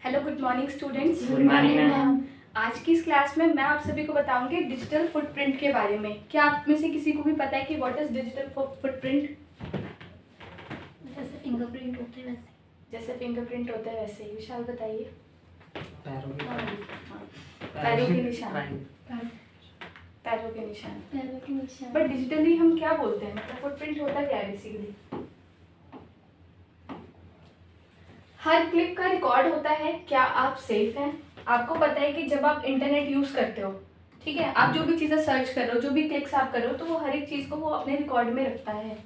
Hello, good morning students. Good morning ma'am. आज की इस क्लास में मैं आप सभी को बताऊंगी डिजिटल फुटप्रिंट के बारे में। क्या आप में से किसी को भी पता है कि व्हाट इज डिजिटल फुटप्रिंट? जैसे फिंगरप्रिंट होते हैं वैसे। जैसे फिंगरप्रिंट होता है वैसे ही। विशाल बताइए। पैरों पैरों के निशान। पैरों के निशान। बट डिजिटली हम क्या बोलते हैं, मतलब फुटप्रिंट होता क्या है बेसिकली? हर क्लिक का रिकॉर्ड होता है। क्या आप सेफ हैं? आपको पता है कि जब आप इंटरनेट यूज करते हो, ठीक है, आप जो भी चीजें सर्च कर रहे हो, जो भी क्लिक्स आप कर रहे हो, तो वो हर एक चीज को वो अपने रिकॉर्ड में रखता है।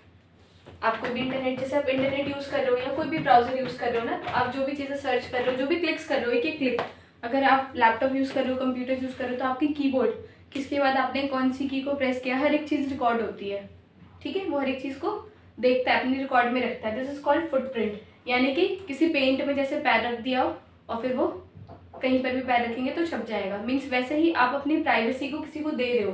आप कोई भी इंटरनेट, जैसे आप इंटरनेट यूज कर रहे हो या कोई भी ब्राउजर यूज कर रहे हो ना, तो आप जो भी चीजें सर्च कर रहे हो, जो भी क्लिक्स कर रहे हो, एक एक क्लिक, अगर आप लैपटॉप यूज कर रहे हो, कंप्यूटर यूज कर रहे हो, तो आपकी कीबोर्ड किसके बाद आपने कौन सी की को प्रेस किया, हर एक चीज रिकॉर्ड होती है। ठीक है, वो हर एक चीज को देखता है, अपने रिकॉर्ड में रखता है। This is called footprint. यानी कि किसी पेंट में जैसे पैर रख दिया हो और फिर वो कहीं पर भी पैर रखेंगे तो छप जाएगा। मीन्स वैसे ही आप अपनी प्राइवेसी को किसी को दे रहे हो।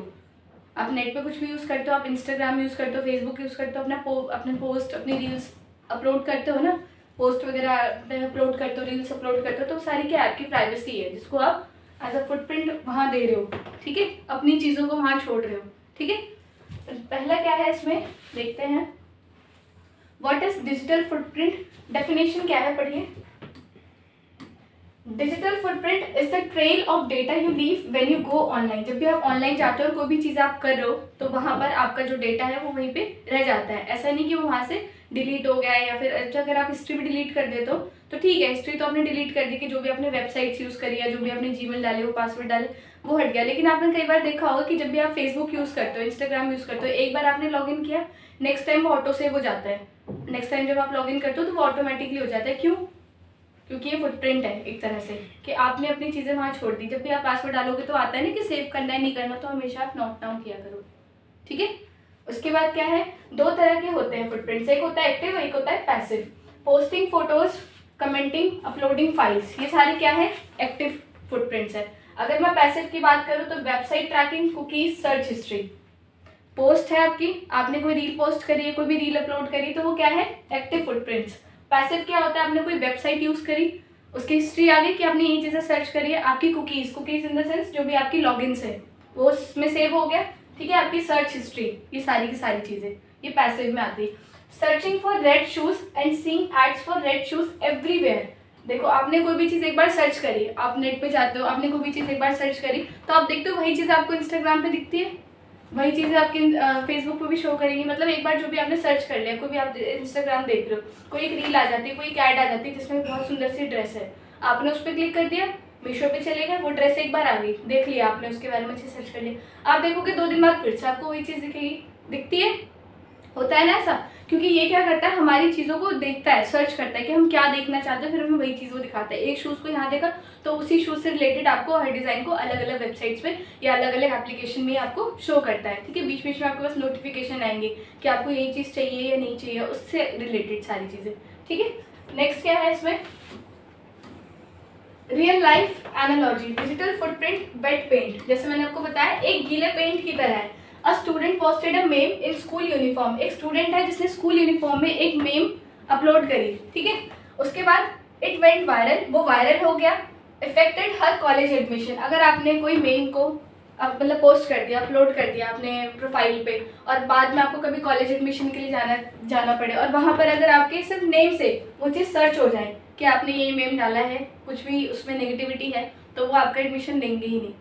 आप नेट पे कुछ भी यूज़ करते हो, आप इंस्टाग्राम यूज़ करते हो, फेसबुक यूज़ करते हो, अपने पोस्ट, अपनी रील्स अपलोड करते हो ना, पोस्ट वगैरह अपलोड करते हो, रील्स अपलोड करते हो, तो सारी क्या आपकी प्राइवेसी है, जिसको आप एज अ फुटप्रिंट वहाँ दे रहे हो। ठीक है, अपनी चीज़ों को वहाँ छोड़ रहे हो। ठीक है, पहला क्या है इसमें देखते हैं। What is digital footprint? Definition क्या है, पढ़िए। Digital footprint is the trail of data you leave when you go online. जब भी आप ऑनलाइन जाते हो और कोई भी चीज़ आप कर रहे हो, तो वहाँ पर आपका जो डेटा है वो वहीं पे रह जाता है। ऐसा नहीं कि वो वहाँ से डिलीट हो गया है, या फिर अगर आप हिस्ट्री भी डिलीट कर देते हो तो ठीक है, हिस्ट्री तो आपने डिलीट कर दी कि जो भी आपने वेबसाइट्स यूज़ करी है, जो भी आपने जीमेल डाले, वो पासवर्ड डाले, वो हट गया। लेकिन आपने कई बार देखा होगा कि जब भी आप फेसबुक यूज़ करते हो, इंस्टाग्राम यूज़ करते हो, एक बार आपने लॉग इन किया, नेक्स्ट टाइम वो ऑटो सेव हो जाता है। नेक्स्ट टाइम जब आप लॉग इन करते हो तो वो ऑटोमेटिकली हो जाता है। क्यों? क्योंकि ये फुटप्रिंट है एक तरह से, कि आपने अपनी चीज़ें वहाँ छोड़ दी। जब भी आप पासवर्ड डालोगे तो आता है ना कि सेव करना है, नहीं करना, तो हमेशा आप नोट डाउन किया करो। ठीक है, उसके बाद क्या है, दो तरह के होते हैं फुटप्रिंट्स, एक होता है एक्टिव, एक होता है passive. Posting photos, commenting, uploading files, ये सारे क्या है, एक्टिव फुटप्रिंट्स है। अगर मैं पैसिव की बात करूँ तो website tracking, cookies, search history. Post है आपकी, आपने कोई रील पोस्ट करी है, कोई भी रील अपलोड करी, तो वो क्या है, एक्टिव फुटप्रिंट्स। पैसिव क्या होता है, आपने कोई वेबसाइट यूज करी, उसकी हिस्ट्री आ गई कि आपने ये चीज़ें सर्च करी है, आपकी कुकीज इन द सेंस जो भी आपकी लॉगिन्स है वो उसमें सेव हो गया। ठीक है, आपकी सर्च हिस्ट्री, ये सारी की सारी चीज़ें ये पैसिव में आती है। Searching for red shoes and seeing ads for red shoes everywhere. देखो, आपने कोई भी चीज़ एक बार सर्च करी, आप नेट पे जाते हो, आपने कोई भी चीज़ एक बार सर्च करी, तो आप देखते हो वही चीज़ आपको इंस्टाग्राम पे दिखती है, वही चीज़ें आपके फेसबुक पे भी शो करेंगी। मतलब एक बार जो भी आपने सर्च कर लिया, कोई भी आप इंस्टाग्राम देख रहे हो, कोई एक रील आ जाती है, कोई एक ऐड आ जाती है जिसमें बहुत सुंदर सी ड्रेस है, आपने उस पर क्लिक कर दिया, मीशो पे चले गए, वो ड्रेस एक बार आ गई, देख लिया आपने, उसके बारे में अच्छे सर्च कर लिया, आप देखोगे 2 दिन बाद फिर से आपको वही चीज़ दिखेगी, दिखती है, होता है ना ऐसा। क्योंकि ये क्या करता है, हमारी चीज़ों को देखता है, सर्च करता है कि हम क्या देखना चाहते हैं, फिर हमें वही चीज़ वो दिखाता है। एक शूज़ को यहाँ देखा तो उसी शूज़ से रिलेटेड आपको हर डिज़ाइन को अलग अलग वेबसाइट्स पे या अलग अलग एप्लीकेशन में आपको शो करता है। ठीक है, बीच बीच में आपके पास नोटिफिकेशन आएंगे कि आपको यही चीज़ चाहिए या नहीं चाहिए, उससे रिलेटेड सारी चीज़ें। ठीक है, नेक्स्ट क्या है इसमें, real life analogy. Digital footprint wet paint, जैसे मैंने आपको बताया एक गीले पेंट की तरह है। A student posted a ma'am in school uniform. एक स्टूडेंट है जिसने स्कूल यूनिफॉर्म में एक मेम अपलोड करी। ठीक है, उसके बाद इट वेंट वायरल, वो वायरल हो गया। इफेक्टेड हर कॉलेज एडमिशन। अगर आपने कोई मेम को मतलब पोस्ट कर दिया, अपलोड कर दिया अपने प्रोफाइल पे, और बाद में आपको कभी कॉलेज एडमिशन के लिए जाना पड़े, और वहाँ पर अगर आपके सिर्फ नेम से वो चीज़ सर्च हो जाए कि आपने ये मेम डाला है, कुछ भी उसमें नेगेटिविटी है, तो वो आपका एडमिशन लेंगे ही नहीं।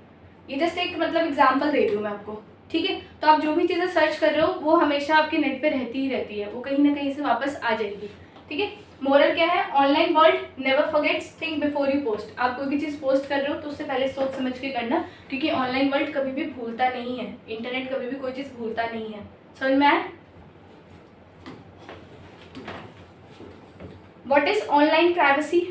ये जस्ट एक मतलब एग्जांपल दे रही हूँ मैं आपको। ठीक है, तो आप जो भी चीज़ें सर्च कर रहे हो वो हमेशा आपके नेट पे रहती ही रहती है, वो कहीं ना कहीं से वापस आ जाएगी। ठीक है, मोरल क्या है, online world never forgets, think before you post. आप कोई भी चीज़ पोस्ट कर रहे हो तो उससे पहले सोच समझ के करना, क्योंकि ऑनलाइन वर्ल्ड कभी भी भूलता नहीं है, इंटरनेट कभी भी कोई चीज़ भूलता नहीं है। समझ में आया? What is online privacy?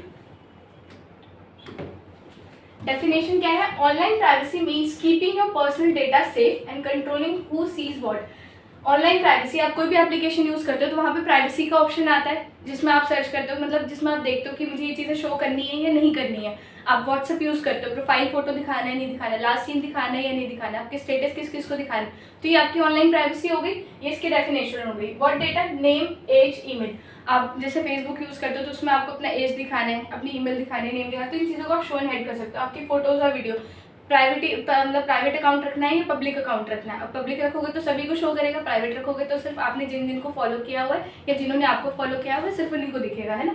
Definition क्या है, online privacy means keeping your personal data safe and controlling who seize what. Online privacy, आप कोई भी एप्लीकेशन यूज करते हो तो वहाँ पे प्राइवेसी का ऑप्शन आता है, जिसमें आप सर्च करते हो, मतलब जिसमें आप देखते हो कि मुझे ये चीज़ें शो करनी है या नहीं करनी है। आप व्हाट्सएप यूज करते हो, प्रोफाइल फोटो दिखाना है नहीं दिखाना है, लास्ट सीन दिखाना है या नहीं दिखाना है, आपके स्टेटस किस किस को दिखाना है, तो ये आपकी ऑनलाइन प्राइवेसी हो गई, ये इसकी डेफिनेशन हो गई। What data, name, age, email. आप जैसे फेसबुक यूज़ करते हो तो उसमें आपको अपना एज दिखाना है, अपनी ईमेल दिखानी है, नेम दिखाना है, तो इन चीज़ों को आप शो एंड हाइड कर सकते हो। आपकी फोटोज़ और वीडियो मतलब प्राइवेट अकाउंट रखना है या पब्लिक अकाउंट रखना है। अब पब्लिक रखोगे तो सभी को शो करेगा, प्राइवेट रखोगे तो सिर्फ आपने जिन जिनको फॉलो किया हुआ है या जिन्होंने आपको फॉलो किया हुआ है सिर्फ उन्हीं को दिखेगा, है ना।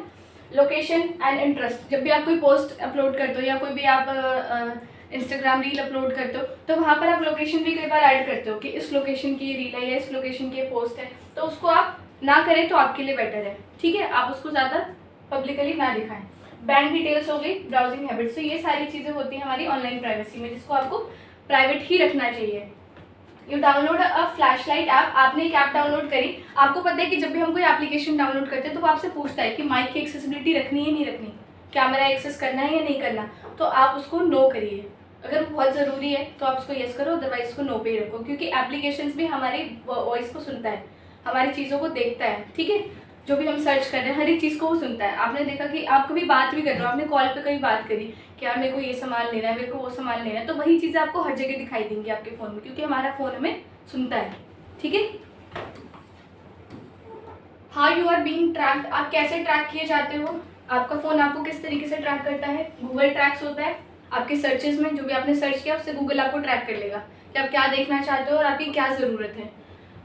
लोकेशन एंड इंटरेस्ट, जब भी आप कोई पोस्ट अपलोड करते हो या कोई भी आप इंस्टाग्राम रील अपलोड करते हो तो वहाँ पर आप लोकेशन भी कई बार ऐड करते हो कि इस लोकेशन की रील है या इस लोकेशन की पोस्ट है, तो उसको आप ना करें तो आपके लिए बेटर है, ठीक है। आप उसको ज़्यादा पब्लिकली ना दिखाएं। बैंक डिटेल्स हो गई, ब्राउजिंग हैबिट्स, तो ये सारी चीज़ें होती हैं हमारी ऑनलाइन प्राइवेसी में, जिसको आपको प्राइवेट ही रखना चाहिए। You download a flashlight app, आपने एक ऐप डाउनलोड करी, आपको पता है कि जब भी हम कोई एप्लीकेशन डाउनलोड करते हैं तो वो आपसे पूछता है कि माइक की एक्सेसिबिलिटी रखनी है नहीं रखनी, कैमरा एक्सेस करना है या नहीं करना, तो आप उसको नो करिए। अगर वो बहुत ज़रूरी है तो आप उसको यस करो, अदरवाइज उसको नो पे ही रखो, क्योंकि एप्लीकेशंस भी हमारी वॉइस को सुनता है, हमारी चीज़ों को देखता है, ठीक है। जो भी हम सर्च कर रहे हैं हर एक चीज़ को वो सुनता है। आपने देखा कि आप कभी बात भी कर रहे हो, आपने कॉल पे कभी बात करी कि यार मेरे को ये सामान लेना है, मेरे को वो सामान लेना है, तो वही चीज़ें आपको हर जगह दिखाई देंगी आपके फ़ोन में, क्योंकि हमारा फ़ोन हमें सुनता है, ठीक है। How you are being tracked, आप कैसे ट्रैक किए जाते हो, आपका फ़ोन आपको किस तरीके से ट्रैक करता है। गूगल ट्रैक्स होता है, आपके सर्चेज में जो भी आपने सर्च किया उससे गूगल आपको ट्रैक कर लेगा कि आप क्या देखना चाहते हो और आपकी क्या ज़रूरत है।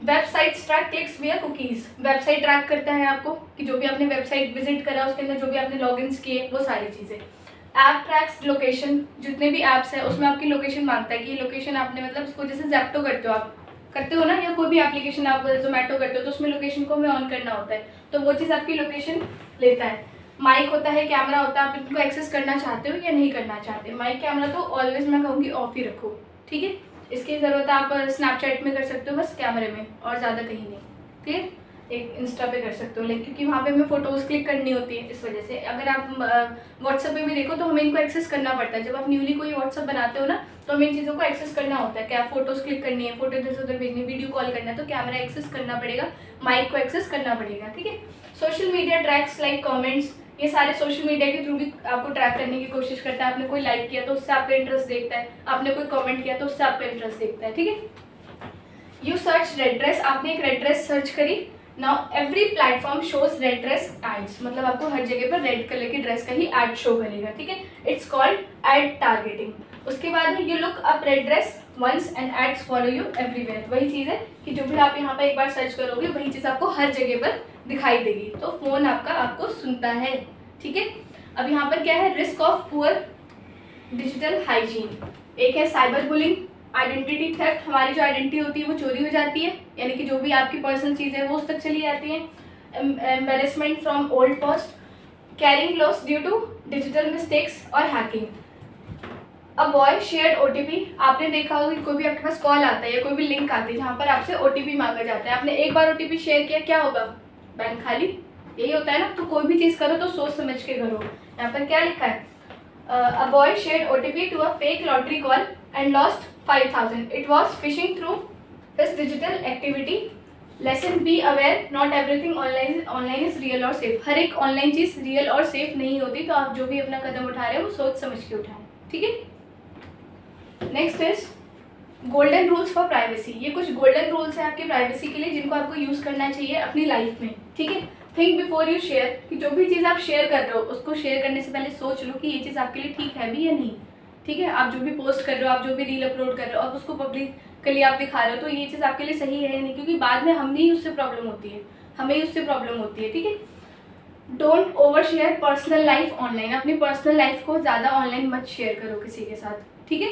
वेबसाइट ट्रैक क्लिक्स विया कुकीज़, वेबसाइट ट्रैक करता है आपको कि जो भी आपने वेबसाइट विजिट करा उसके अंदर जो भी आपने लॉगिन्स किए वो सारी चीज़ें। ऐप ट्रैक्स लोकेशन, जितने भी ऐप्स हैं उसमें आपकी लोकेशन मांगता है कि ये लोकेशन आपने, मतलब इसको जैसे ज़ेप्टो करते हो आप, करते हो ना, या कोई भी एप्लीकेशन आप जोमेटो करते हो तो उसमें लोकेशन को हमें ऑन करना होता है, तो वो चीज़ आपकी लोकेशन लेता है। माइक होता है, कैमरा होता है, आप इनको एक्सेस करना चाहते हो या नहीं करना चाहते। माइक कैमरा तो ऑलवेज मैं कहूँगी ऑफ ही रखो, ठीक है। इसकी ज़रूरत आप स्नैपचैट में कर सकते हो बस कैमरे में, और ज़्यादा कहीं नहीं, क्लियर। एक इंस्टा पे कर सकते हो, लेकिन क्योंकि वहाँ पे हमें फ़ोटोज़ क्लिक करनी होती है, इस वजह से। अगर आप व्हाट्सएप पे भी देखो तो हमें इनको एक्सेस करना पड़ता है। जब आप न्यूली कोई व्हाट्सएप बनाते हो ना तो हमें इन चीज़ों को एक्सेस करना होता है, क्या फ़ोटोज़ क्लिक करनी है, फोटो इधर से उधर भेजनी है, वीडियो कॉल करना है, तो कैमरा एक्सेस करना पड़ेगा, माइक को एक्सेस करना पड़ेगा, ठीक है। Social media tracks like comments, ये सारे सोशल मीडिया के थ्रू भी आपको ट्रैक करने की कोशिश करता है। आपने कोई लाइक किया तो उससे आपका इंटरेस्ट देखता है, आपने कोई कमेंट किया तो उससे आपका इंटरेस्ट देखता है, ठीक है। यू सर्च रेड ड्रेस, आपने एक रेड ड्रेस सर्च करी, now every platform shows red dress ads, मतलब आपको हर जगह पर रेड कलर की ड्रेस का ही एड शो करेगा, ठीक है। It's called ad targeting. उसके बाद है you look up red dress once and ads follow you everywhere, वही चीज़ है कि जो भी आप यहाँ पर एक बार सर्च करोगे वही चीज़ आपको हर जगह पर दिखाई देगी, तो फ़ोन आपका आपको सुनता है, ठीक है। अब यहाँ पर क्या है, risk of poor digital hygiene, एक है साइबर बुलिंग, आइडेंटिटी थेफ्ट, हमारी जो आइडेंटिटी होती है वो चोरी हो जाती है, यानी कि जो भी आपकी पर्सनल चीज़ें हैं वो उस तक चली जाती हैं। Embarrassment from old post, carrying loss due to digital mistakes और हैकिंग। अब बॉय शेयर्ड OTP, आपने देखा होगा कि कोई भी आपके पास कॉल आता है या कोई भी लिंक आती है जहाँ पर आपसे OTP मांगा जाता है, आपने एक बार OTP शेयर किया, क्या होगा, बैंक खाली, यही होता है ना। तो कोई भी चीज़ करो तो सोच समझ के करो। यहाँ पर क्या लिखा है, a boy shared OTP to a fake lottery call and lost 5,000. It was phishing through his digital activity. Lesson: be aware, not everything online is real और safe. हर एक ऑनलाइन चीज़ रियल और सेफ नहीं होती, तो आप जो भी अपना कदम उठा रहे हो वो सोच समझ के उठाएं, ठीक है। Next is golden rules for privacy, ये कुछ गोल्डन रूल्स हैं आपकी प्राइवेसी के लिए जिनको आपको यूज़ करना चाहिए अपनी लाइफ में, ठीक है। थिंक बिफोर यू शेयर, कि जो भी चीज़ आप शेयर कर रहे हो उसको शेयर करने से पहले सोच लो कि ये चीज़ आपके लिए ठीक है भी या नहीं, ठीक है। आप जो भी पोस्ट कर रहे हो, आप जो भी रील अपलोड कर रहे हो, आप उसको पब्लिकली आप दिखा रहे हो, तो ये चीज़ आपके लिए सही है या नहीं, क्योंकि बाद में हमें ही उससे प्रॉब्लम होती है, ठीक है। Don't over share personal life online, अपनी पर्सनल लाइफ को ज़्यादा ऑनलाइन मत शेयर करो किसी के साथ, ठीक है।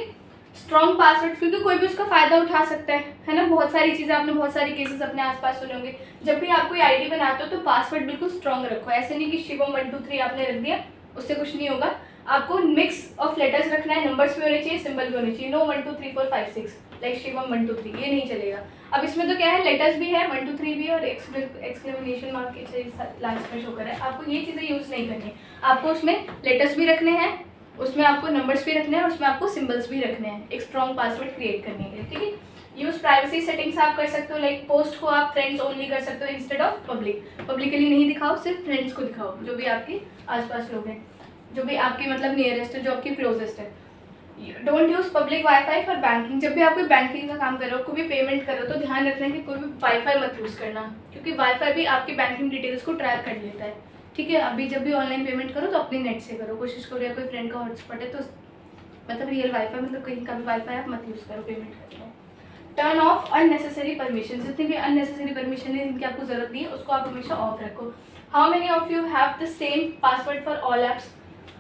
स्ट्रॉन्ग पासवर्ड, क्योंकि कोई भी उसका फ़ायदा उठा सकता है ना। बहुत सारी चीज़ें, आपने बहुत सारे केसेस अपने आसपास सुने होंगे। जब भी आप कोई आईडी बनाते हो तो पासवर्ड बिल्कुल स्ट्रॉन्ग रखो, ऐसे नहीं कि शिवम 1 2 3 आपने रख दिया, उससे कुछ नहीं होगा। आपको मिक्स ऑफ लेटर्स रखना है, नंबर्स भी होने चाहिए, सिंबल भी होने चाहिए। नो 1 2 3 4 5 6 लाइक शिवम 1 2 3, ये नहीं चलेगा। अब इसमें तो क्या है, लेटर्स भी है 1 2 3 भी, और एक्सक्लेमेशन मार्क के लास्ट में शो कर रहा है। आपको ये चीज़ें यूज़ नहीं करनी है, आपको उसमें लेटर्स भी रखने हैं, उसमें आपको नंबर्स भी रखने हैं, और उसमें आपको सिंबल्स भी रखने हैं एक स्ट्रॉन्ग पासवर्ड क्रिएट करने के लिए, ठीक है। यूज़ प्राइवेसी सेटिंग्स आप कर सकते हो, लाइक पोस्ट को आप फ्रेंड्स ओनली कर सकते हो इंस्टेड ऑफ पब्लिक। पब्लिकली नहीं दिखाओ, सिर्फ फ्रेंड्स को दिखाओ, जो भी आपके आसपास लोग हैं, जो भी आपके मतलब नियरेस्ट है, जो आपके क्लोजेस्ट है। Don't use public wifi for banking. जब भी आप कोई बैंकिंग का काम करो, कोई भी पेमेंट करो, तो ध्यान रखना कि कोई भी वाईफाई मत यूज़ करना, क्योंकि वाईफाई भी आपकी बैंकिंग डिटेल्स को ट्रैक कर लेता है। ठीक है, अभी जब भी ऑनलाइन पेमेंट करो तो अपने नेट से करो, कोशिश करो, या कोई फ्रेंड का हॉटस्पॉट है तो मतलब रियल वाईफाई, मतलब कहीं का भी वाईफाई आप मत यूज़ करो पेमेंट करते हो। टर्न ऑफ अननेसेसरी परमिशन, जितनी भी अननेसेसरी परमिशन है जिनकी आपको जरूरत नहीं है उसको आप हमेशा ऑफ रखो। How many of you have the same password for all apps?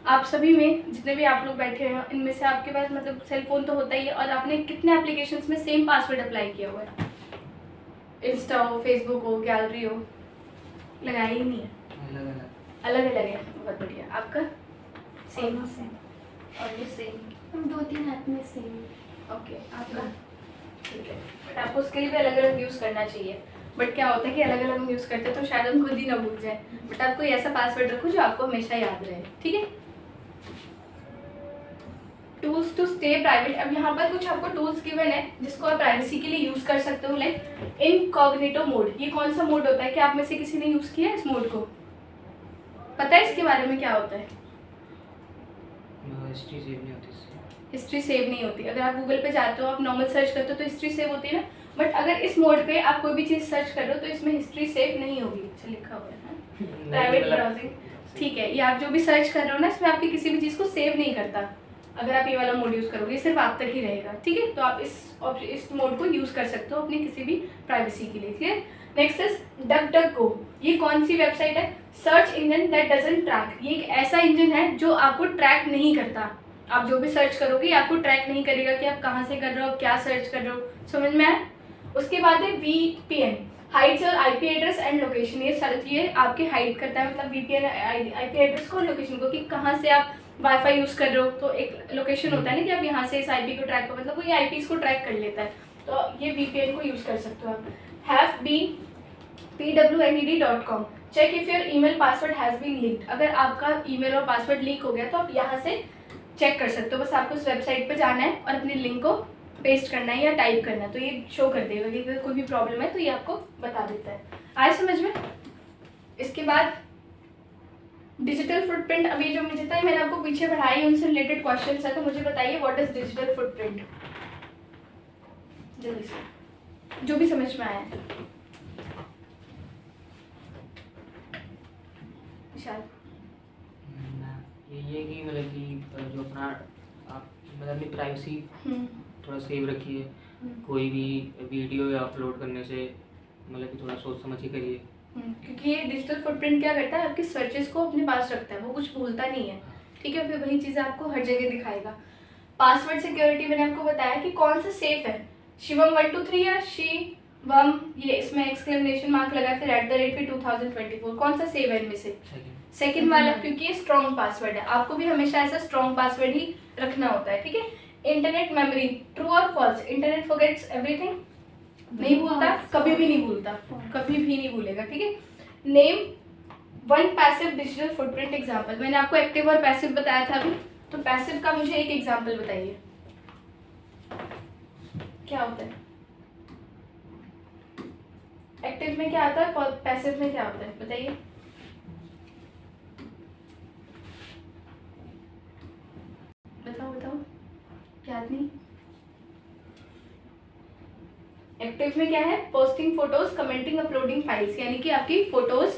आप सभी में जितने भी आप लोग बैठे हैं इनमें से आपके पास मतलब सेल फोन तो होता ही है, और आपने कितने एप्लीकेशंस में सेम पासवर्ड अप्लाई किया हुआ है? इंस्टा हो, फेसबुक हो, गैलरी हो, लगाया ही नहीं है, अलग अलग। अलग अलग है। बहुत बढ़िया। आपका सेम सेम। और ये सेम। हम 2-3 ऐप में सेम। ओके, आपका ठीक है, बट आपको उसके लिए भी अलग अलग यूज़ करना चाहिए। बट क्या होता है कि अलग अलग हम यूज़ करते हैं तो शायद हम खुद ही ना भूल जाए, बट आप कोई ऐसा पासवर्ड रखो जो आपको हमेशा याद रहे। ठीक है। टूल्स टू स्टे प्राइवेट, अब यहाँ पर कुछ आपको टूल्स गिवन है जिसको आप प्राइवेसी के लिए यूज़ कर सकते हो, लाइक इनकॉग्निटो मोड। ये कौन सा मोड होता है? क्या आप में से किसी ने यूज़ किया है इस मोड को? पता है इसके बारे में क्या होता है? हिस्ट्री सेव नहीं होती इससे। हिस्ट्री सेव नहीं होती। अगर आप गूगल पे जाते हो, आप नॉर्मल सर्च करते हो तो हिस्ट्री सेव होती है ना, बट अगर इस मोड पे आप कोई भी चीज़ सर्च कर रहे हो तो इसमें हिस्ट्री सेव नहीं होगी। अच्छा लिखा हुआ है ना, प्राइवेट ब्राउजिंग। ठीक है, ये आप जो भी सर्च कर रहे हो ना इसमें आपकी किसी भी चीज़ को सेव नहीं करता। अगर आप ये वाला मोड यूज़ करोगे, ये सिर्फ आप तक ही रहेगा। ठीक है, तो आप इस मोड को यूज़ कर सकते हो अपनी किसी भी प्राइवेसी के लिए। ठीक है। Next is duck. ये कौन सी वेबसाइट है? Search engine that doesn't track. ये एक ऐसा इंजन है जो आपको ट्रैक नहीं करता। आप जो भी सर्च करोगे आपको ट्रैक नहीं करेगा कि आप कहाँ से कर रहे हो, क्या सर्च कर रहे हो। समझ में आया? उसके बाद है VPN, hides your IP address and location. ये आपके हाइड करता है, मतलब VPN IP एड्रेस को और लोकेशन को, कि कहाँ से आप वाईफाई यूज़ कर रहे हो। तो एक लोकेशन होता है ना कि आप यहाँ से इस IP को ट्रैक कर, मतलब वो ये IPs को ट्रैक कर लेता है, तो ये VPN को यूज़ कर सकते हो आप। Have been pwned.com, check if your email password has been leaked. अगर आपका ईमेल और पासवर्ड लीक हो गया तो आप यहाँ से चेक कर सकते हो। बस आपको उस वेबसाइट पे जाना है और अपने लिंक को पेस्ट करना है या टाइप करना है, तो ये शो कर देगा कि अगर कोई भी प्रॉब्लम है तो ये आपको बता देता है। आए समझ में? इसके बाद डिजिटल फुटप्रिंट। अभी जो जितना मैंने आपको पीछे पढ़ाई उनसे रिलेटेड क्वेश्चन है, तो मुझे बताइए व्हाट इज डिजिटल फुटप्रिंट, जल्दी से जो भी समझ में आया है। विशाल। ये कि मतलब कि जो अपना आप मतलब अपनी प्राइवेसी थोड़ा सेव रखिए। कोई भी वीडियो या अपलोड करने से मतलब कि थोड़ा सोच समझ के करिए। क्योंकि ये डिजिटल फुटप्रिंट क्या करता है, आपकी सर्चेस को अपने पास रखता है, वो कुछ भूलता नहीं है। ठीक है, फिर वही चीज़ें आपको हर जगह दिखाएगा। पासवर्ड सिक्योरिटी मैंने आपको बताया कि कौन सा सेफ है, शिवम 123 या शिवम, ये इसमें एक्सक्लेमेशन मार्क लगा, फिर @ 2024, कौन सा सेव है इनमें से? सेकंड वाला, क्योंकि ये स्ट्रॉन्ग पासवर्ड है। आपको भी हमेशा ऐसा स्ट्रॉन्ग पासवर्ड ही रखना होता है। ठीक है। इंटरनेट मेमोरी, ट्रू और फॉल्स? इंटरनेट फॉरगेट्स एवरीथिंग, नहीं भूलता, कभी भी नहीं भूलता, कभी भी नहीं भूलेगा। ठीक है। Name one passive digital footprint example. मैंने आपको एक्टिव और पैसिव बताया था अभी, तो पैसिव का मुझे एक एग्जांपल बताइए, क्या होता है? एक्टिव में क्या आता है, पैसिव में क्या होता है, बताइए। बताओ बताओ, याद नहीं? एक्टिव में क्या है? Posting photos, commenting, uploading files, यानी कि आपकी फोटोज,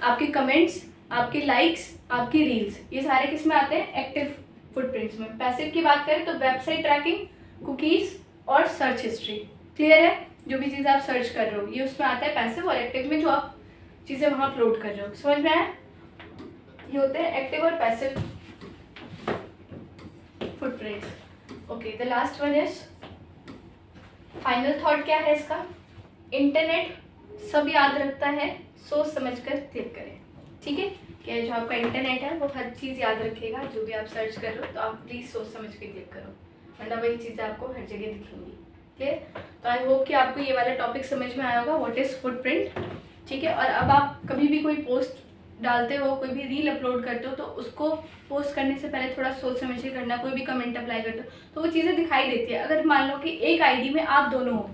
आपके कमेंट्स, आपके लाइक्स, आपकी रील्स, ये सारे किस में आते हैं? एक्टिव फुटप्रिंट्स में। पैसिव की बात करें तो वेबसाइट ट्रैकिंग, कुकीज और सर्च हिस्ट्री। क्लियर है? जो भी चीज़ आप सर्च कर रहे हो ये उसमें आता है पैसिव, और एक्टिव में जो आप चीज़ें वहाँ अपलोड कर रहे हो। समझ में आया? ये होते हैं एक्टिव और passive footprints. Okay, the last one is final thought. क्या है इसका? इंटरनेट सब याद रखता है, सोच समझ कर क्लिक करें। ठीक है, क्या जो आपका इंटरनेट है वो हर चीज़ याद रखेगा, जो भी आप सर्च कर रहे हो तो आप प्लीज़ सोच समझ के क्लिक करो, वरना वही चीज़ें आपको हर जगह दिखेंगी। क्लियर? तो आई होप कि आपको ये वाला टॉपिक समझ में आया होगा, व्हाट इज़ फुटप्रिंट। ठीक है, और अब आप कभी भी कोई पोस्ट डालते हो, कोई भी रील अपलोड करते हो, तो उसको पोस्ट करने से पहले थोड़ा सोच समझ के करना। कोई भी कमेंट अप्लाई करते हो तो वो चीज़ें दिखाई देती है। अगर मान लो कि एक आईडी में आप दोनों हो,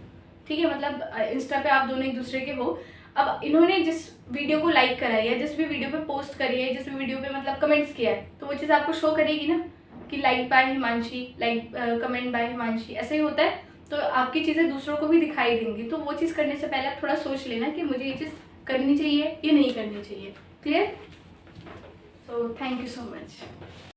ठीक है, मतलब इंस्टा पे आप दोनों एक दूसरे के हो, अब इन्होंने जिस वीडियो को लाइक करा है या जिस भी वीडियो पे पोस्ट करी है, जिस भी वीडियो पे मतलब कमेंट्स किया है, तो वो चीज़ आपको शो करेगी ना। कि like by Himanshi, like comment by Himanshi, ऐसे ही होता है। तो आपकी चीज़ें दूसरों को भी दिखाई देंगी, तो वो चीज़ करने से पहले आप थोड़ा सोच लेना कि मुझे ये चीज़ करनी चाहिए या नहीं करनी चाहिए। Clear? So thank you so much.